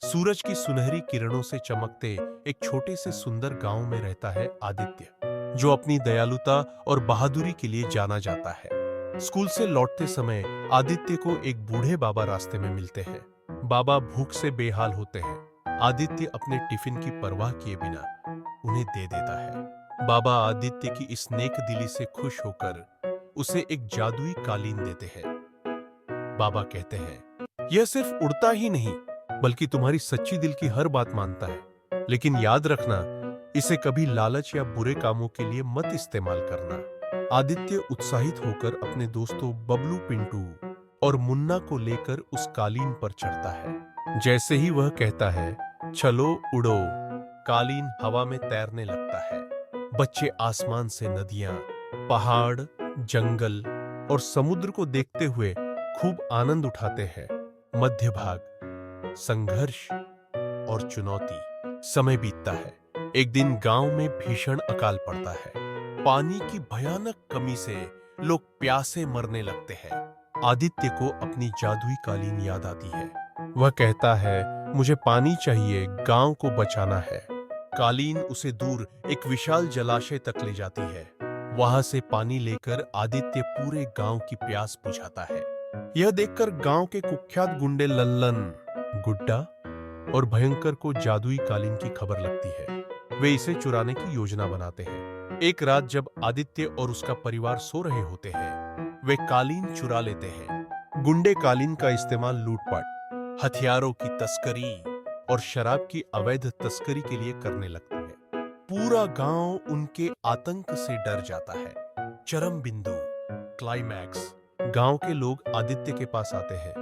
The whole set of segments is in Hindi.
सूरज की सुनहरी किरणों से चमकते एक छोटे से सुंदर गांव में रहता है आदित्य, जो अपनी दयालुता और बहादुरी के लिए जाना जाता है। स्कूल से लौटते समय आदित्य को एक बूढ़े बाबा रास्ते में मिलते हैं। बाबा भूख से बेहाल होते हैं। आदित्य अपने टिफिन की परवाह किए बिना उन्हें दे देता है। बाबा आदित्य की इस नेक दिली से खुश होकर उसे एक जादुई कालीन देते हैं। बाबा कहते हैं, यह सिर्फ उड़ता ही नहीं बल्कि तुम्हारी सच्ची दिल की हर बात मानता है, लेकिन याद रखना, इसे कभी लालच या बुरे कामों के लिए मत इस्तेमाल करना। आदित्य उत्साहित होकर अपने दोस्तों बबलू, पिंटू और मुन्ना को लेकर उस कालीन पर चढ़ता है। जैसे ही वह कहता है, चलो उड़ो, कालीन हवा में तैरने लगता है। बच्चे आसमान से नदियां, पहाड़, जंगल और समुद्र को देखते हुए खूब आनंद उठाते हैं। मध्य भाग संघर्ष और चुनौती। समय बीतता है। एक दिन गांव में भीषण अकाल पड़ता है। पानी की भयानक कमी से लोग प्यासे मरने लगते हैं। आदित्य को अपनी जादुई कालीन याद आती है। वह कहता है, मुझे पानी चाहिए, गांव को बचाना है। कालीन उसे दूर एक विशाल जलाशय तक ले जाती है। वहां से पानी लेकर आदित्य पूरे गांव की प्यास बुझाता है। यह देखकर गांव के कुख्यात गुंडे लल्लन, गुड्डा और भयंकर को जादुई कालीन की खबर लगती है। वे इसे चुराने की योजना बनाते हैं। एक रात जब आदित्य और उसका परिवार सो रहे होते हैं, वे कालीन चुरा लेते हैं। गुंडे कालीन का इस्तेमाल लूटपाट, हथियारों की तस्करी और शराब की अवैध तस्करी के लिए करने लगते हैं। पूरा गांव उनके आतंक से डर जाता है। चरम बिंदु, क्लाइमैक्स। गांव के लोग आदित्य के पास आते हैं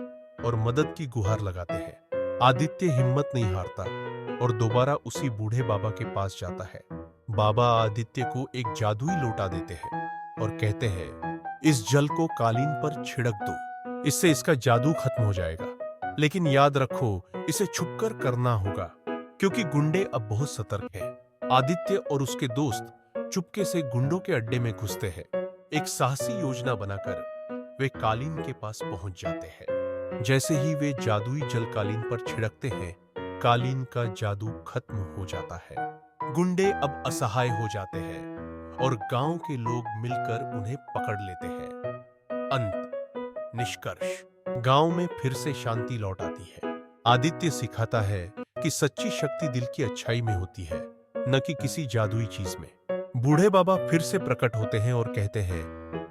और मदद की गुहार लगाते हैं। आदित्य हिम्मत नहीं हारता और दोबारा उसी बूढ़े बाबा के पास जाता है। बाबा आदित्य को एक जादुई लोटा देते हैं और कहते हैं, इस जल को कालीन पर छिड़क दो, इससे इसका जादू खत्म हो जाएगा। लेकिन याद रखो, इसे छुपकर करना होगा, क्योंकि गुंडे अब बहुत सतर्क हैं। आदित्य और उसके दोस्त चुपके से गुंडों के अड्डे में घुसते हैं। एक साहसी योजना बनाकर वे कालीन के पास पहुंच जाते हैं। जैसे ही वे जादुई जल कालीन पर छिड़कते हैं, कालीन का जादू खत्म हो जाता है। गुंडे अब असहाय हो जाते हैं और गांव के लोग मिलकर उन्हें पकड़ लेते हैं। अंत। निष्कर्ष। गांव में फिर से शांति लौट आती है। आदित्य सिखाता है कि सच्ची शक्ति दिल की अच्छाई में होती है, न कि किसी जादुई चीज में। बूढ़े बाबा फिर से प्रकट होते हैं और कहते हैं,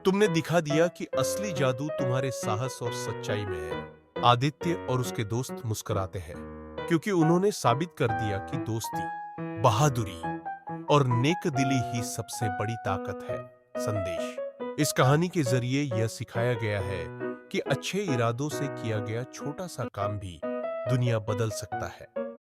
तुमने दिखा दिया कि असली जादू तुम्हारे साहस और सच्चाई में है। आदित्य और उसके दोस्त मुस्कुराते हैं, क्योंकि उन्होंने साबित कर दिया कि दोस्ती, बहादुरी और नेक दिली ही सबसे बड़ी ताकत है। संदेश। इस कहानी के जरिए यह सिखाया गया है कि अच्छे इरादों से किया गया छोटा सा काम भी दुनिया बदल सकता है।